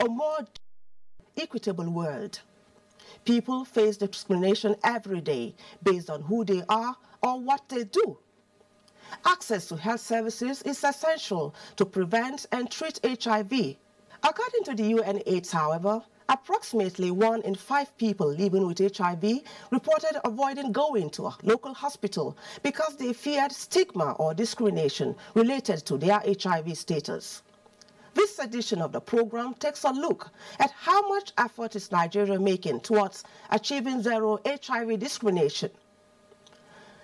a more equitable world. People face discrimination every day based on who they are or what they do. Access to health services is essential to prevent and treat HIV. According to the UNAIDS, however, approximately 1 in 5 people living with HIV reported avoiding going to a local hospital because they feared stigma or discrimination related to their HIV status. This edition of the program takes a look at how much effort is Nigeria making towards achieving zero HIV discrimination.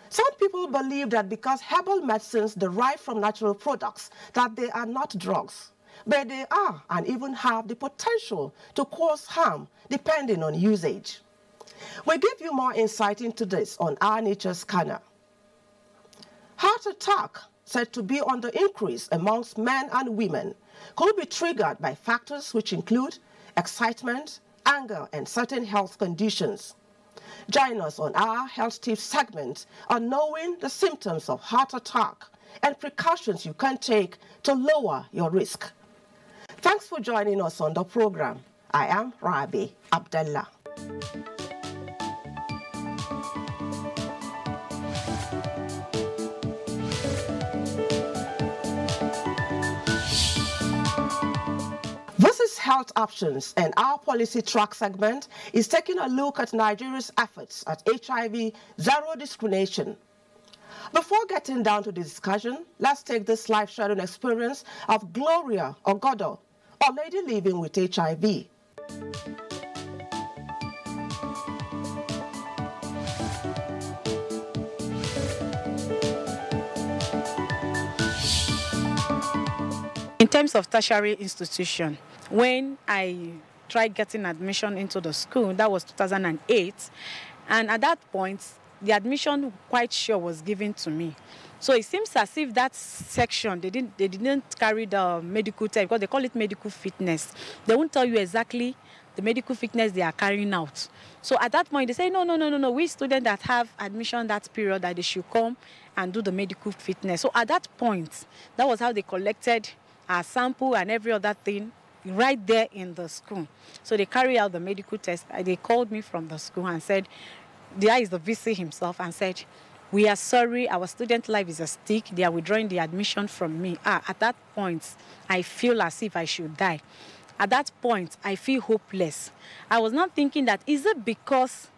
Some people believe that because herbal medicines derive from natural products, that they are not drugs, but they are and even have the potential to cause harm depending on usage. We'll give you more insight into this on our Nature Scanner. Heart attack, said to be on the increase amongst men and women, could be triggered by factors which include excitement, anger, and certain health conditions. Join us on our Health Tips segment on knowing the symptoms of heart attack and precautions you can take to lower your risk. Thanks for joining us on the program. I am Rabi Abdullah. This is Health Options, and our Policy Track segment is taking a look at Nigeria's efforts at HIV zero discrimination. Before getting down to the discussion, let's take this life-sharing experience of Gloria Ogodo, a lady living with HIV. In terms of tertiary institution, when I tried getting admission into the school, that was 2008, and at that point, the admission quite sure was given to me. So it seems as if that section, they didn't carry the medical test because they call it medical fitness. They won't tell you exactly the medical fitness they are carrying out. So at that point, they say, no, we students that have admission that period, that they should come and do the medical fitness. So at that point, that was how they collected our sample and every other thing right there in the school. So they carry out the medical test. They called me from the school and said, there is the VC himself, and said, we are sorry, our student life is at stake. They are withdrawing the admission from me. At that point, I feel as if I should die. At that point, I feel hopeless. I was not thinking that, is it because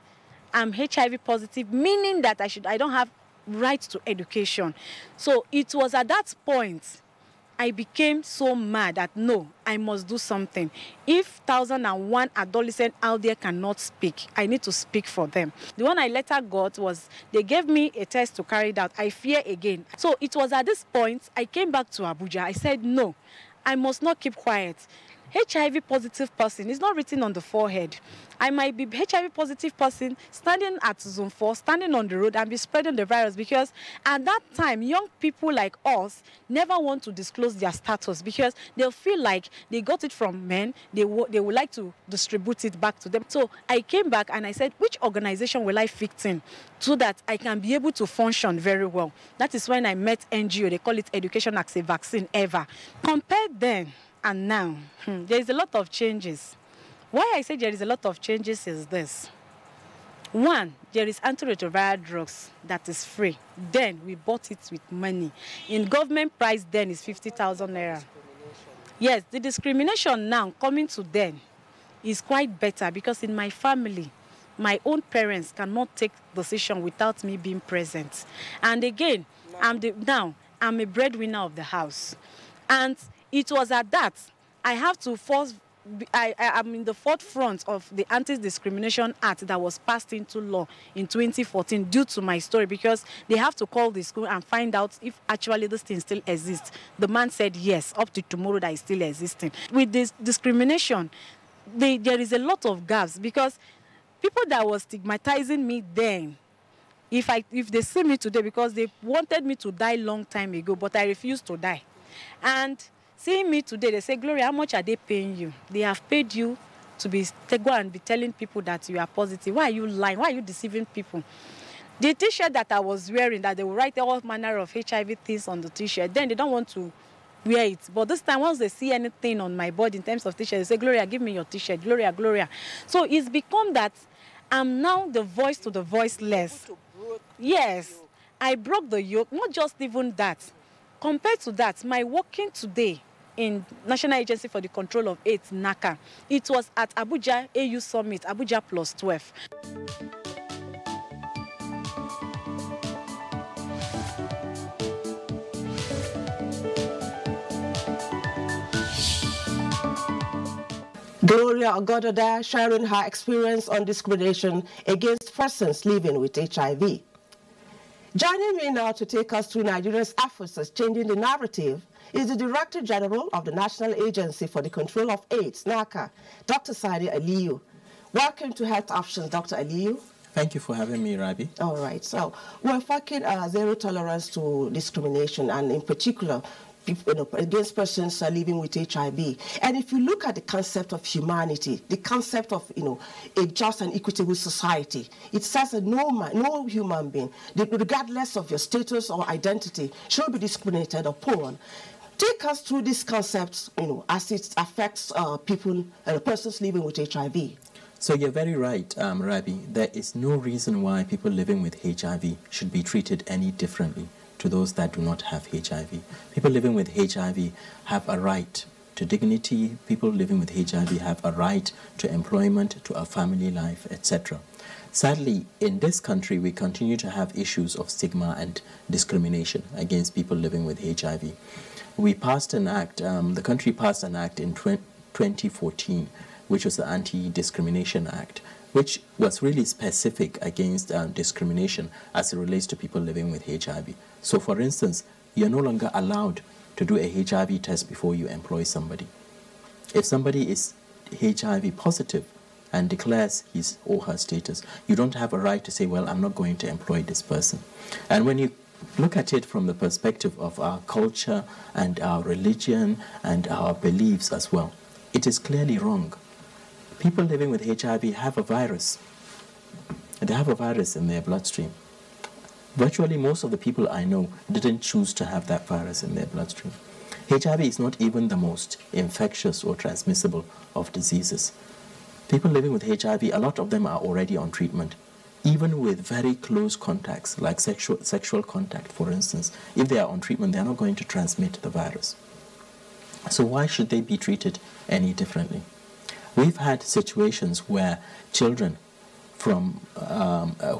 I'm HIV positive, meaning that I don't have right to education? So it was at that point I became so mad that no, I must do something. If 1,001 adolescents out there cannot speak, I need to speak for them. The one I later got was, they gave me a test to carry it out. I fear again. So it was at this point, I came back to Abuja. I said, no, I must not keep quiet. HIV positive person is not written on the forehead. I might be HIV positive person standing at zone 4, standing on the road and be spreading the virus, because at that time, young people like us never want to disclose their status because they'll feel like they got it from men. They would like to distribute it back to them. So I came back and I said, which organization will I fit in so that I can be able to function very well? That is when I met NGO. They call it Education as a Vaccine Ever. Compared then and now, there is a lot of changes. Why I say there is a lot of changes is this. One, there is antiretroviral drugs that is free. Then we bought it with money. In government price then is 50,000 naira. Yes, the discrimination now coming to them is quite better, because in my family, my own parents cannot take decision without me being present. And again, I'm a breadwinner of the house. And it was at that I have to I'm in the forefront of the Anti-Discrimination Act that was passed into law in 2014 due to my story, because they have to call the school and find out if actually this thing still exists. The man said yes, up to tomorrow that is still existing. With this discrimination, there is a lot of gaps, because people that were stigmatizing me then, if they see me today, because they wanted me to die long time ago, but I refused to die. And seeing me today, they say, Gloria, how much are they paying you? They have paid you to go and be telling people that you are positive. Why are you lying? Why are you deceiving people? The T-shirt that I was wearing, that they will write all manner of HIV things on the T-shirt, then they don't want to wear it. But this time, once they see anything on my body in terms of t-shirt, they say, Gloria, give me your t-shirt. Gloria, Gloria. So it's become that I'm now the voice to the voiceless. Yes, I broke the yoke. Not just even that. Compared to that, my working today in National Agency for the Control of AIDS, NACA, it was at Abuja AU Summit, Abuja Plus 12. Gloria Ogododa sharing her experience on discrimination against persons living with HIV. Joining me now to take us through Nigeria's efforts at changing the narrative is the Director General of the National Agency for the Control of AIDS, NACA, Dr. Sadi Aliyu. Welcome to Health Options, Dr. Aliyu. Thank you for having me, Rabi. All right, so we're fucking zero tolerance to discrimination, and in particular, against persons living with HIV. And if you look at the concept of humanity, the concept of a just and equitable society, it says that no human being, regardless of your status or identity, should be discriminated upon. Take us through these concepts, as it affects persons living with HIV. So you're very right, Rabi. There is no reason why people living with HIV should be treated any differently to those that do not have HIV. People living with HIV have a right to dignity. People living with HIV have a right to employment, to a family life, etc. Sadly, in this country, we continue to have issues of stigma and discrimination against people living with HIV. We passed an act, the country passed an act in 2014, which was the Anti-Discrimination Act, which was really specific against discrimination as it relates to people living with HIV. So, for instance, you're no longer allowed to do a HIV test before you employ somebody. If somebody is HIV positive and declares his or her status, you don't have a right to say, well, I'm not going to employ this person. And when you look at it from the perspective of our culture and our religion and our beliefs as well, it is clearly wrong. People living with HIV have a virus. They have a virus in their bloodstream. Virtually most of the people I know didn't choose to have that virus in their bloodstream. HIV is not even the most infectious or transmissible of diseases. People living with HIV, a lot of them are already on treatment. Even with very close contacts, like sexual contact, for instance, if they are on treatment, they are not going to transmit the virus. So why should they be treated any differently? We've had situations where children from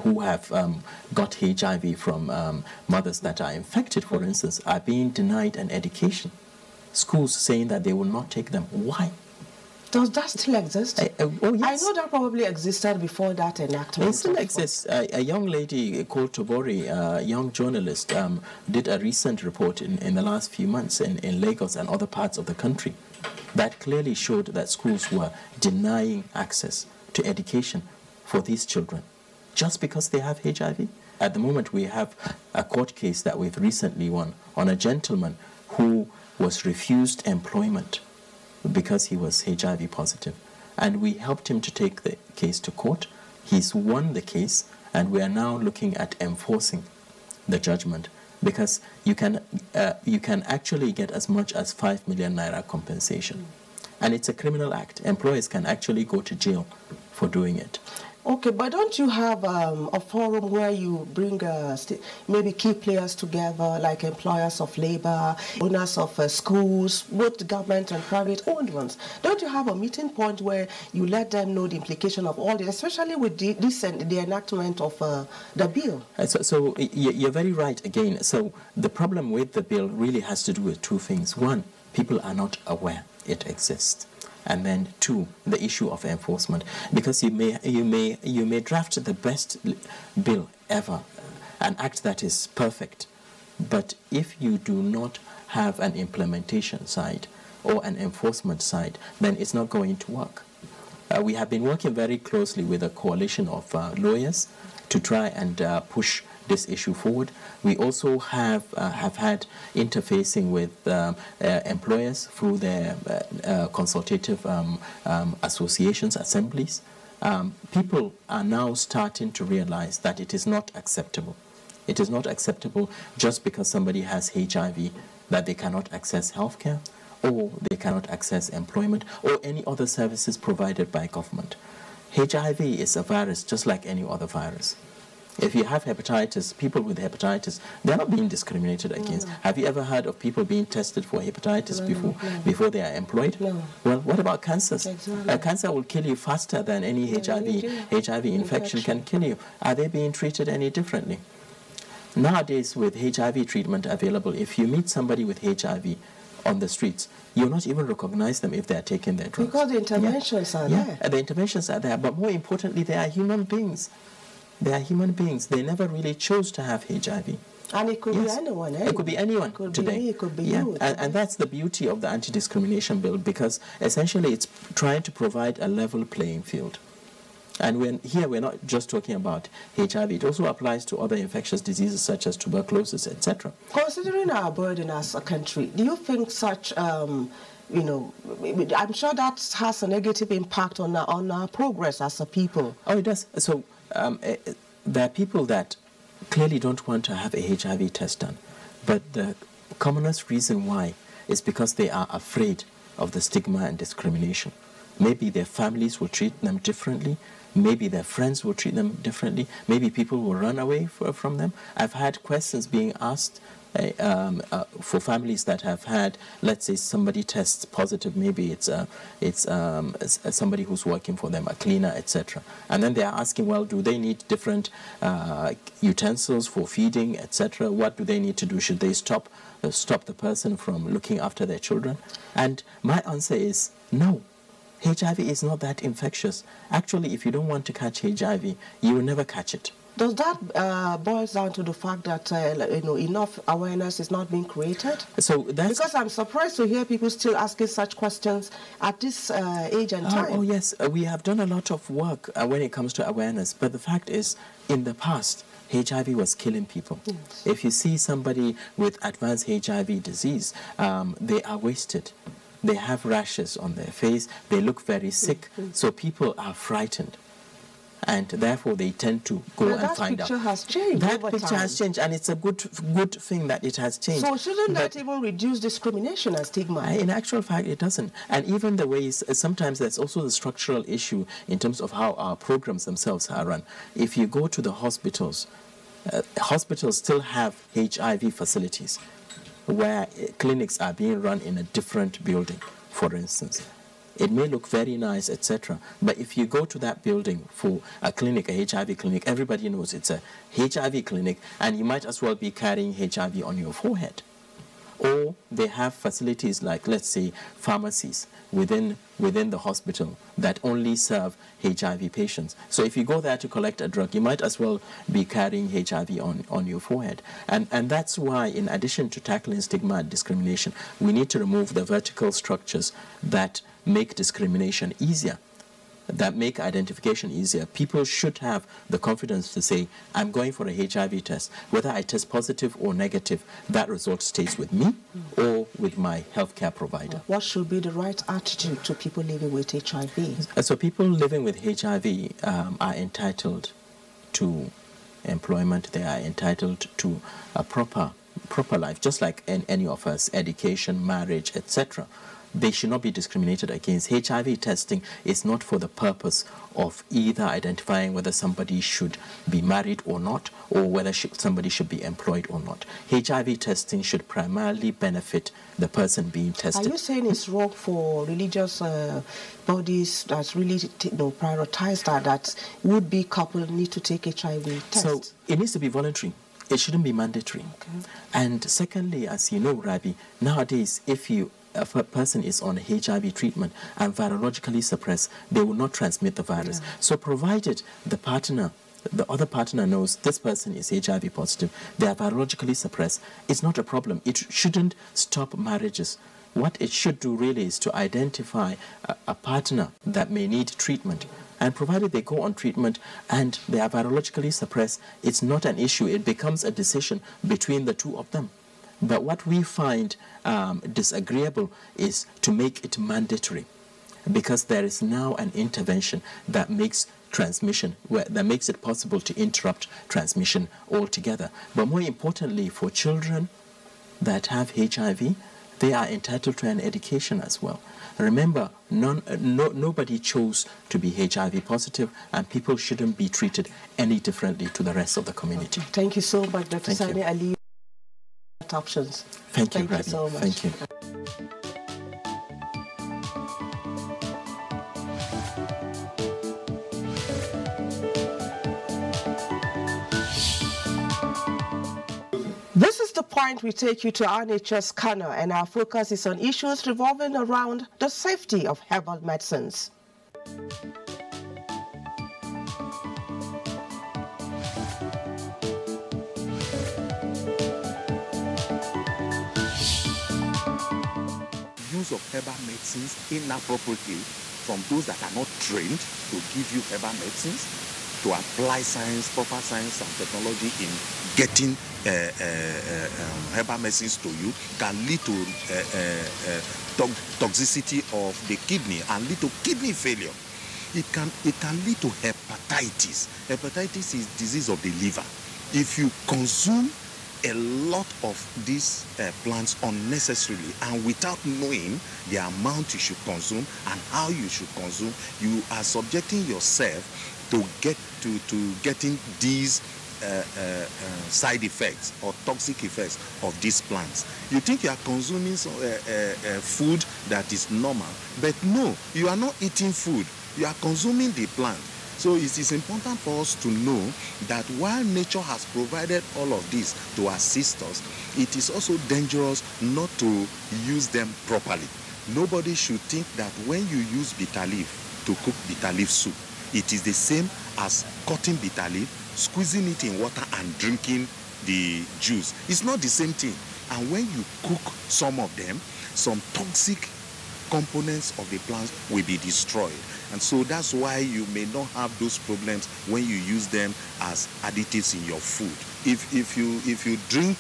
who have got HIV from mothers that are infected, for instance, are being denied an education. Schools saying that they will not take them. Why? Does that still exist? Oh, yes. I know that probably existed before that enactment. It still exists. A young lady called Tobori, a young journalist, did a recent report in the last few months in Lagos and other parts of the country that clearly showed that schools were denying access to education for these children just because they have HIV. At the moment, we have a court case that we've recently won on a gentleman who was refused employment because he was HIV positive. And we helped him to take the case to court. He's won the case, and we are now looking at enforcing the judgment, because you can actually get as much as 5 million naira compensation. And it's a criminal act. Employers can actually go to jail for doing it. Okay, but don't you have a forum where you bring maybe key players together, like employers of labor, owners of schools, both government and private-owned ones? Don't you have a meeting point where you let them know the implication of all this, especially with the enactment of the bill? So you're very right again. So the problem with the bill really has to do with two things. One, people are not aware it exists. And then two, the issue of enforcement, because you may draft the best bill ever, an act that is perfect, but if you do not have an implementation side or an enforcement side, then it's not going to work. We have been working very closely with a coalition of lawyers to try and push this issue forward. We also have had interfacing with employers through their consultative associations, assemblies. People are now starting to realize that it is not acceptable. It is not acceptable just because somebody has HIV that they cannot access healthcare, or they cannot access employment, or any other services provided by government. HIV is a virus just like any other virus. If you have hepatitis, people with hepatitis, they're not being discriminated against. Have you ever heard of people being tested for hepatitis before they are employed? No. Well, what about cancers? Exactly. Cancer will kill you faster than any HIV infection can kill you. Are they being treated any differently? Nowadays, with HIV treatment available, if you meet somebody with HIV on the streets, you'll not even recognize them if they are taking their drugs. Because the interventions are there. The interventions are there, but more importantly, they are human beings. They are human beings. They never really chose to have HIV. And it could be anyone, eh? It could be anyone Could today. be me, it could be you. And that's the beauty of the anti-discrimination bill, because essentially it's trying to provide a level playing field. And we're not just talking about HIV. It also applies to other infectious diseases such as tuberculosis, etc. Considering our burden as a country, do you think such, I'm sure that has a negative impact on our progress as a people? Oh, it does. So there are people that clearly don't want to have a HIV test done. But the commonest reason why is because they are afraid of the stigma and discrimination. Maybe their families will treat them differently. Maybe their friends will treat them differently. Maybe people will run away from them. I've had questions being asked for families that have had, let's say, somebody tests positive. Maybe it's somebody who's working for them, a cleaner, etc. And then they are asking, well, do they need different utensils for feeding, etc.? What do they need to do? Should they stop the person from looking after their children? And my answer is no. HIV is not that infectious. Actually, if you don't want to catch HIV, you will never catch it. Does that boil down to the fact that enough awareness is not being created? So that's because I'm surprised to hear people still asking such questions at this age and time. Oh yes, we have done a lot of work when it comes to awareness. But the fact is, in the past, HIV was killing people. Yes. If you see somebody with advanced HIV disease, they are wasted. They have rashes on their face. They look very sick. So people are frightened. And therefore, they tend to go and find out. That picture has changed. That picture has changed, and it's a good thing that it has changed. So shouldn't that even reduce discrimination and stigma? In actual fact, it doesn't. And even the ways, sometimes there's also the structural issue in terms of how our programs themselves are run. If you go to the hospitals, hospitals still have HIV facilities where clinics are being run in a different building, for instance. It may look very nice, etc. But if you go to that building for a clinic, a HIV clinic, everybody knows it's a HIV clinic, and you might as well be carrying HIV on your forehead. Or they have facilities like, let's say, pharmacies within the hospital that only serve HIV patients. So if you go there to collect a drug, you might as well be carrying HIV on your forehead. And that's why, in addition to tackling stigma and discrimination, we need to remove the vertical structures that make discrimination easier, that make identification easier. People should have the confidence to say, I'm going for a HIV test. Whether I test positive or negative, that result stays with me or with my healthcare provider. What should be the right attitude to people living with HIV? So people living with HIV are entitled to employment. They are entitled to a proper life, just like any of us, education, marriage, etc. They should not be discriminated against. HIV testing is not for the purpose of either identifying whether somebody should be married or not, or whether somebody should be employed or not. HIV testing should primarily benefit the person being tested. Are you saying it's wrong for religious bodies that really prioritize that would-be couple need to take HIV test? So it needs to be voluntary. It shouldn't be mandatory. Okay. And secondly, as you know, Rabi, nowadays, if a person is on HIV treatment and virologically suppressed, they will not transmit the virus. Yeah. So provided the other partner knows this person is HIV positive, they are virologically suppressed, it's not a problem. It shouldn't stop marriages. What it should do really is to identify a partner that may need treatment. And provided they go on treatment and they are virologically suppressed, it's not an issue. It becomes a decision between the two of them. But what we find disagreeable is to make it mandatory, because there is now an intervention that makes transmission, that makes it possible to interrupt transmission altogether. But more importantly, for children that have HIV, they are entitled to an education as well. Remember, nobody chose to be HIV positive, and people shouldn't be treated any differently to the rest of the community. Thank you so much, Dr. Sani Ali. Options. Thank you, Thank you so much. Thank you. This is the point we take you to our nature scanner, and our focus is on issues revolving around the safety of herbal medicines. Use of herbal medicines inappropriately from those that are not trained to give you herbal medicines, to apply science, proper science and technology in getting herbal medicines to you, can lead to toxicity of the kidney and lead to kidney failure. It can lead to hepatitis. Hepatitis is disease of the liver. If you consume a lot of these plants unnecessarily and without knowing the amount you should consume and how you should consume, you are subjecting yourself to getting these side effects or toxic effects of these plants. You think you are consuming food that is normal, but no, you are not eating food. You are consuming the plant. So it is important for us to know that while nature has provided all of this to assist us, it is also dangerous not to use them properly. Nobody should think that when you use bitter leaf to cook bitter leaf soup, it is the same as cutting bitter leaf, squeezing it in water and drinking the juice. It's not the same thing. And when you cook some of them, some toxic components of the plants will be destroyed. And so that's why you may not have those problems when you use them as additives in your food. If you drink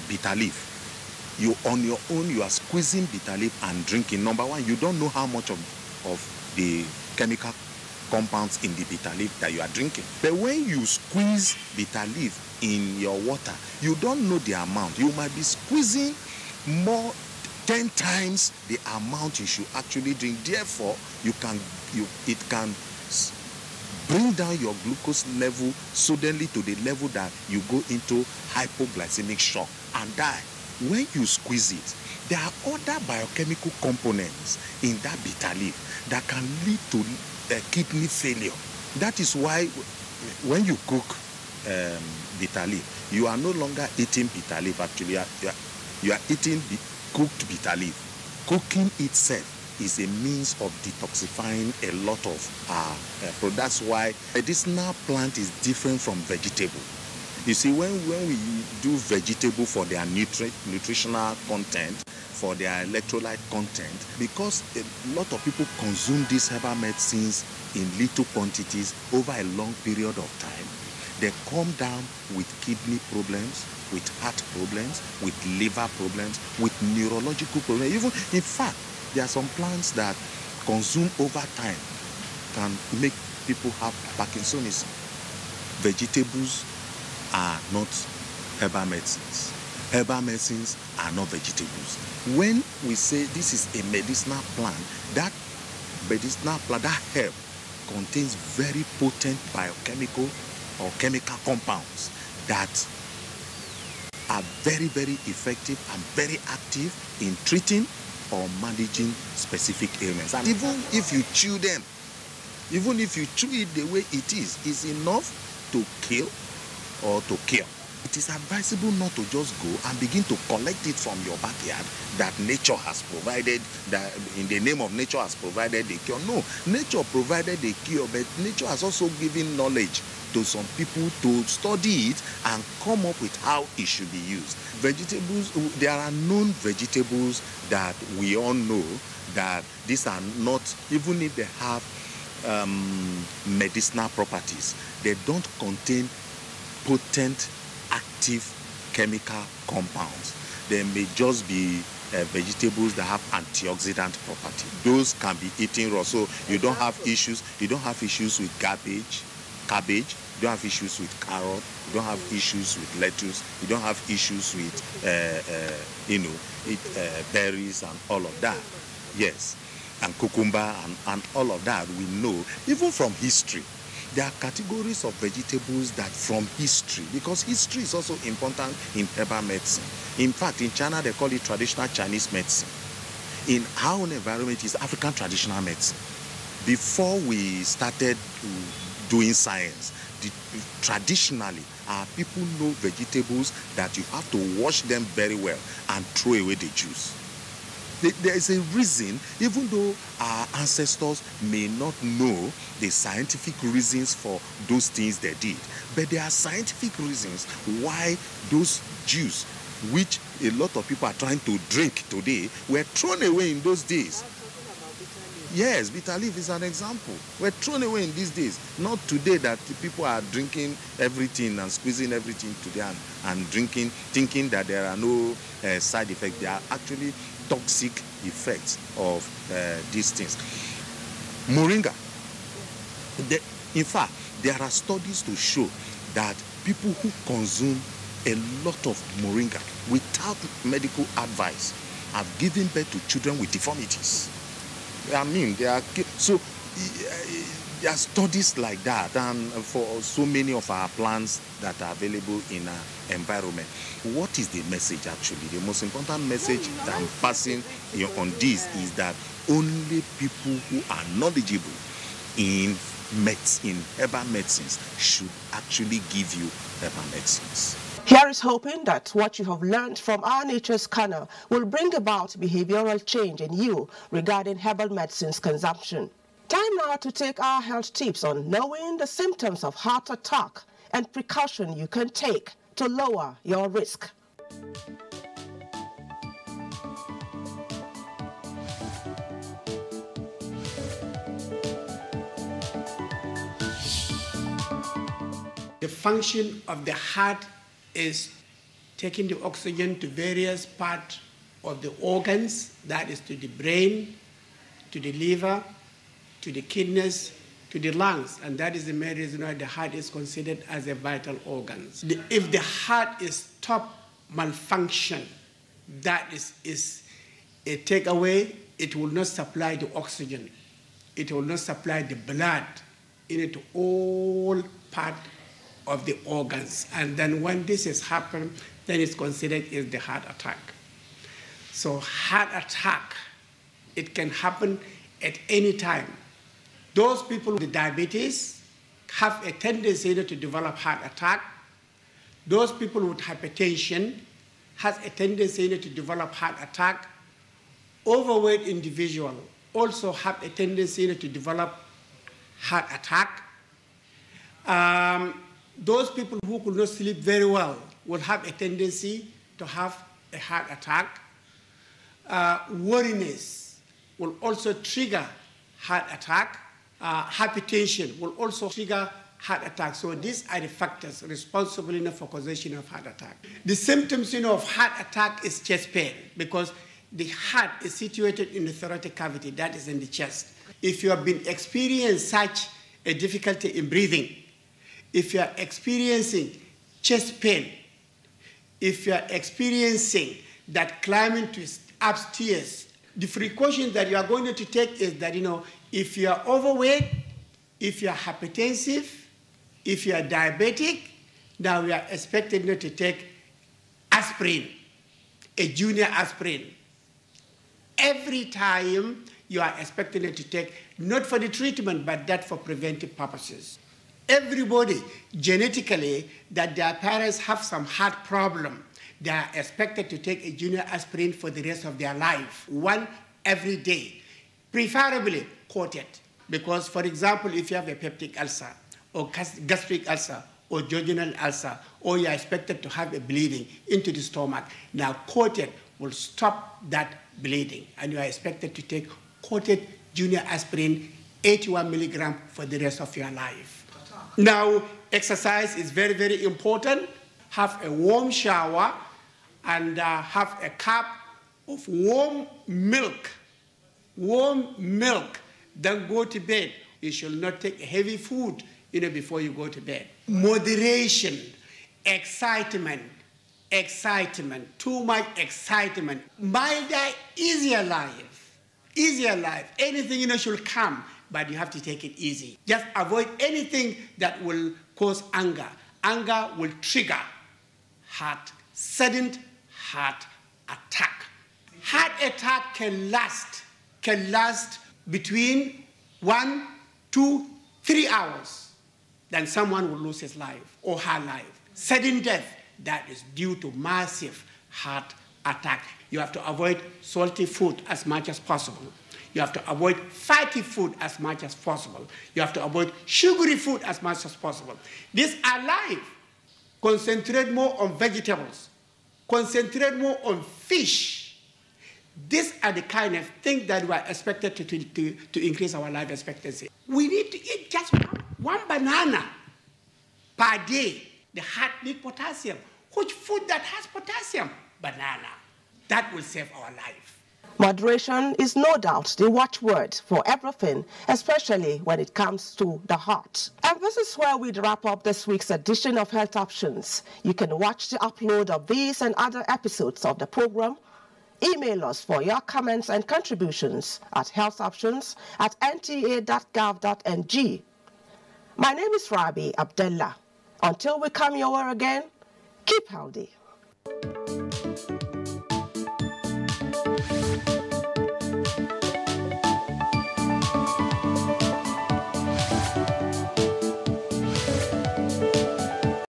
bitter leaf, you on your own, you are squeezing bitter leaf and drinking. Number one, you don't know how much of the chemical compounds in the bitter leaf that you are drinking. But when you squeeze bitter leaf in your water, you don't know the amount. You might be squeezing more 10 times the amount you should actually drink. Therefore, it can bring down your glucose level suddenly to the level that you go into hypoglycemic shock and die. When you squeeze it, there are other biochemical components in that bitter leaf that can lead to kidney failure. That is why when you cook bitter leaf, you are no longer eating bitter leaf. Actually, you are eating cooked bitter leaf. Cooking itself is a means of detoxifying a lot of products. That's why medicinal plant is different from vegetable. You see, when we do vegetable for their nutritional content, for their electrolyte content, because a lot of people consume these herbal medicines in little quantities over a long period of time, they come down with kidney problems, with heart problems, with liver problems, with neurological problems. Even, in fact, there are some plants that consumed over time can make people have Parkinsonism. Vegetables are not herbal medicines. Herbal medicines are not vegetables. When we say this is a medicinal plant, that medicinal plant, that herb, contains very potent biochemical or chemical compounds that are very, very effective and very active in treating or managing specific ailments. And even if you chew them, even if you chew it the way it is, it's enough to kill or to cure. It is advisable not to just go and begin to collect it from your backyard that nature has provided, that in the name of nature has provided the cure. No, nature provided the cure, but nature has also given knowledge to some people to study it and come up with how it should be used. Vegetables, there are known vegetables that we all know that these are not, even if they have medicinal properties, they don't contain potent active chemical compounds. They may just be vegetables that have antioxidant property. Those can be eaten raw, so you don't have issues. You don't have issues with garbage. cabbage, you don't have issues with carrot, you don't have issues with lettuce, you don't have issues with, berries and all of that. Yes, and cucumber and all of that we know, even from history. There are categories of vegetables that from history, because history is also important in herbal medicine. In fact, in China, they call it traditional Chinese medicine. In our own environment, it's African traditional medicine. Before we started doing science, traditionally, our people know vegetables that you have to wash them very well and throw away the juice. There is a reason, even though our ancestors may not know the scientific reasons for those things they did, but there are scientific reasons why those juice, which a lot of people are trying to drink today, were thrown away in those days. Yes, bitter leaf is an example. We're thrown away in these days. Not today that people are drinking everything and squeezing everything today and drinking, thinking that there are no side effects. There are actually toxic effects of these things. Moringa. In fact, there are studies to show that people who consume a lot of moringa without medical advice have given birth to children with deformities. I mean, there are studies like that, and for so many of our plants that are available in our environment. What is the message actually? The most important message that I'm passing on this is that only people who are knowledgeable in herbal medicines should actually give you herbal medicines. Here is hoping that what you have learned from our Nature's Corner will bring about behavioral change in you regarding herbal medicines consumption. Time now to take our health tips on knowing the symptoms of heart attack and precaution you can take to lower your risk. The function of the heart is taking the oxygen to various parts of the organs, that is to the brain, to the liver, to the kidneys, to the lungs, and that is the main reason why the heart is considered as a vital organ. If the heart is stop malfunction, that is a takeaway, it will not supply the oxygen, it will not supply the blood into all parts of the organs. And then when this has happened, then it's considered as the heart attack. So heart attack, it can happen at any time. Those people with diabetes have a tendency to develop heart attack. Those people with hypertension has a tendency to develop heart attack. Overweight individual also have a tendency to develop heart attack. Those people who could not sleep very well will have a tendency to have a heart attack. Worriness will also trigger heart attack. Hypertension will also trigger heart attack. So these are the factors responsible for causation of heart attack. The symptoms of heart attack is chest pain, because the heart is situated in the thoracic cavity, that is in the chest. If you have been experiencing such a difficulty in breathing, if you are experiencing chest pain, if you are experiencing that climbing to upstairs, the precaution that you are going to take is that, if you are overweight, if you are hypertensive, if you are diabetic, now we are expected not to take aspirin, a junior aspirin. Every time you are expected to take, not for the treatment, but that for preventive purposes. Everybody, genetically, that their parents have some heart problem, they are expected to take a junior aspirin for the rest of their life, one every day, preferably coated. Because, for example, if you have a peptic ulcer, or gastric ulcer, or jejunal ulcer, or you are expected to have a bleeding into the stomach, now coated will stop that bleeding, and you are expected to take coated junior aspirin, 81 milligrams for the rest of your life. Now, exercise is very, very important. Have a warm shower and have a cup of warm milk. Warm milk. Then go to bed. You should not take heavy food before you go to bed. Moderation, excitement, too much excitement. Milder, easier life. Anything, should come, but you have to take it easy. Just avoid anything that will cause anger. Anger will trigger sudden heart attack. Heart attack can last between 1, 2, 3 hours. Then someone will lose his life or her life. Sudden death, that is due to massive heart attack. You have to avoid salty food as much as possible. You have to avoid fatty food as much as possible. You have to avoid sugary food as much as possible. These are life. Concentrate more on vegetables. Concentrate more on fish. These are the kind of things that we are expected to increase our life expectancy. We need to eat just one banana per day. The heart needs potassium. Which food that has potassium? Banana. That will save our life. Moderation is no doubt the watchword for everything, especially when it comes to the heart. And this is where we wrap up this week's edition of Health Options. You can watch the upload of these and other episodes of the program. Email us for your comments and contributions at healthoptions@nta.gov.ng. My name is Rabi Abdullah. Until we come your way again, keep healthy.